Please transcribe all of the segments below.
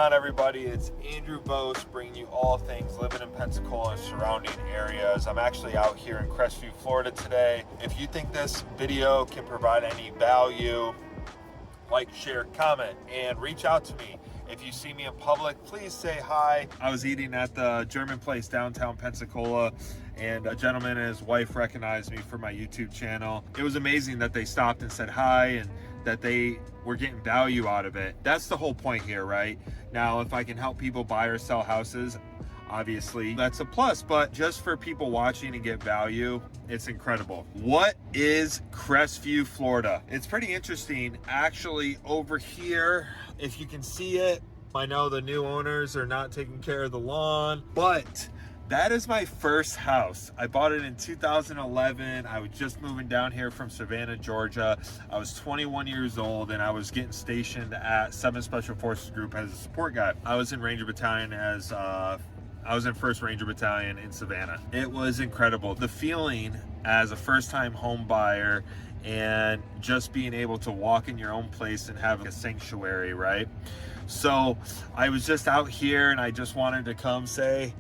on, everybody? It's Andrew Vose bringing you all things living in Pensacola and surrounding areas. I'm actually out here in Crestview, Florida today. If you think this video can provide any value, like, share, comment, and reach out to me. If you see me in public, please say hi. I was eating at the German place downtown Pensacola, and a gentleman and his wife recognized me for my YouTube channel. It was amazing that they stopped and said hi and that they were getting value out of it. That's the whole point here, right? Now, if I can help people buy or sell houses, obviously that's a plus, but just for people watching and get value, it's incredible. What is Crestview, Florida? It's pretty interesting. Actually, over here, if you can see it, I know the new owners are not taking care of the lawn, but that is my first house. I bought it in 2011. I was just moving down here from Savannah, Georgia. I was 21 years old and I was getting stationed at 7th Special Forces Group as a support guy. I was in Ranger Battalion as I was in 1st Ranger Battalion in Savannah. It was incredible. The feeling as a first-time home buyer and just being able to walk in your own place and have a sanctuary, right? So I was just out here and I just wanted to come say,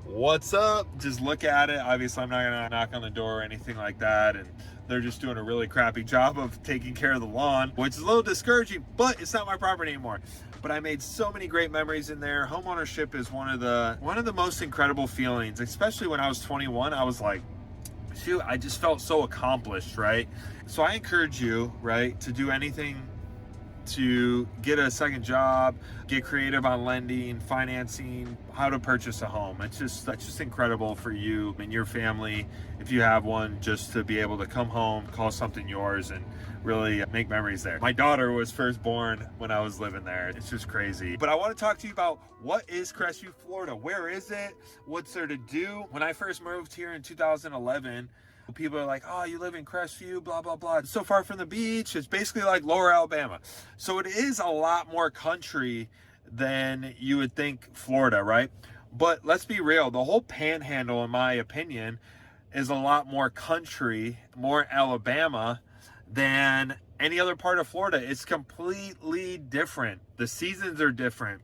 what's up? Just look at it. Obviously, I'm not gonna knock on the door or anything like that, and they're just doing a really crappy job of taking care of the lawn, which is a little discouraging, but it's not my property anymore. But I made so many great memories in there. Homeownership is one of the most incredible feelings, especially when I was 21. I was like, shoot, I just felt so accomplished, right? So I encourage you, right, to do anything to get a second job, get creative on lending, financing, how to purchase a home. That's just incredible for you and your family, if you have one, just to be able to come home, call something yours, and really make memories there. My daughter was first born when I was living there. It's just crazy. But I want to talk to you about what is Crestview, Florida? Where is it? What's there to do? When I first moved here in 2011, people are like, oh, you live in Crestview, blah, blah, blah. It's so far from the beach. It's basically like Lower Alabama. So it is a lot more country than you would think Florida, right? But let's be real. The whole panhandle, in my opinion, is a lot more country, more Alabama than any other part of Florida. It's completely different. The seasons are different.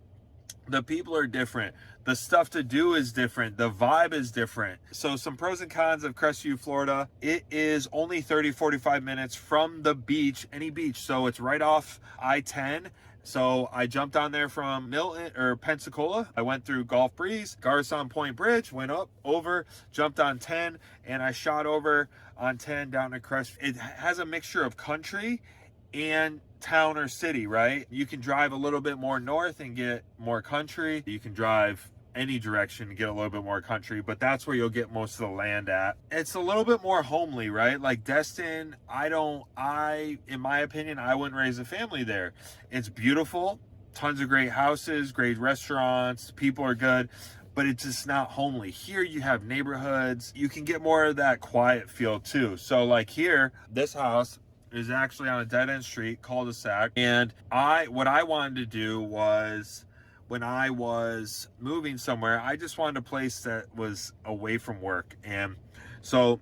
The people are different. The stuff to do is different. The vibe is different. So some pros and cons of Crestview, Florida. It is only 30-45 minutes from the beach, any beach. So it's right off I-10. So I jumped on there from Milton or Pensacola. I went through Gulf Breeze, Garcon Point Bridge, went up, over, jumped on 10, and I shot over on 10 down to Crestview. It has a mixture of country and town or city, right? You can drive a little bit more north and get more country. You can drive any direction to get a little bit more country, but that's where you'll get most of the land at. It's a little bit more homely, right? Like Destin, in my opinion, I wouldn't raise a family there. It's beautiful, tons of great houses, great restaurants, people are good, but it's just not homely. Here you have neighborhoods. You can get more of that quiet feel too. So like here, this house is actually on a dead-end street, cul-de-sac. And what I wanted to do was, when I was moving somewhere, I just wanted a place that was away from work. And so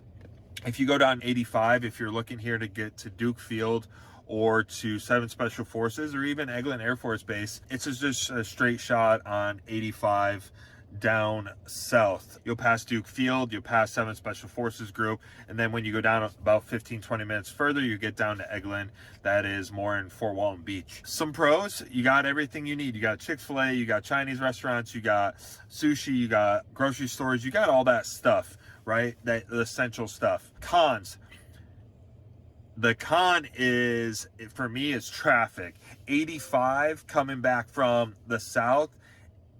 if you go down 85, if you're looking here to get to Duke Field or to 7th Special Forces or even Eglin Air Force Base, it's just a straight shot on 85 down south. You'll pass Duke Field, you'll pass 7th Special Forces Group, and then when you go down about 15-20 minutes further, you get down to Eglin. That is more in Fort Walton Beach. Some pros: you got everything you need. You got Chick-fil-A, you got Chinese restaurants, you got sushi, you got grocery stores, you got all that stuff, right? The essential stuff. Cons: the con is, for me, is traffic. 85 coming back from the south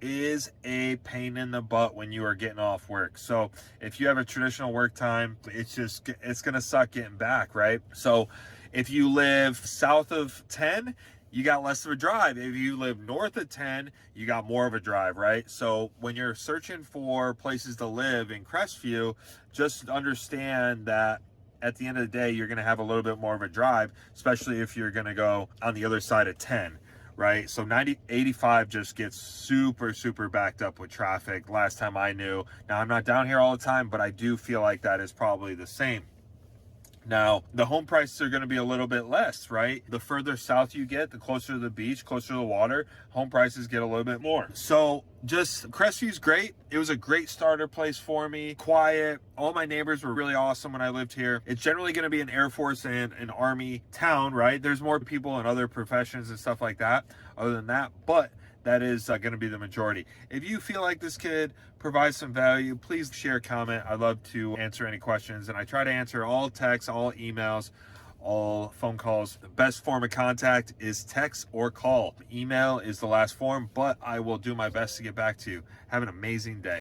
is a pain in the butt when you are getting off work. So if you have a traditional work time, it's gonna suck getting back, right? So if you live south of 10, you got less of a drive. If you live north of 10, you got more of a drive, right? So when you're searching for places to live in Crestview, just understand that at the end of the day, you're gonna have a little bit more of a drive, especially if you're gonna go on the other side of 10. Right? So 85 just gets super, super backed up with traffic last time I knew. Now, I'm not down here all the time, but I do feel like that is probably the same. Now, the home prices are going to be a little bit less, right? The further south you get, the closer to the beach, closer to the water, home prices get a little bit more. So just Crestview's great. It was a great starter place for me. Quiet. All my neighbors were really awesome when I lived here. It's generally going to be an Air Force and an Army town, right? There's more people in other professions and stuff like that other than that, but that is going to be the majority. If you feel like this could provide some value, please share, comment. I'd love to answer any questions, and I try to answer all texts, all emails, all phone calls. The best form of contact is text or call. Email is the last form, but I will do my best to get back to you. Have an amazing day.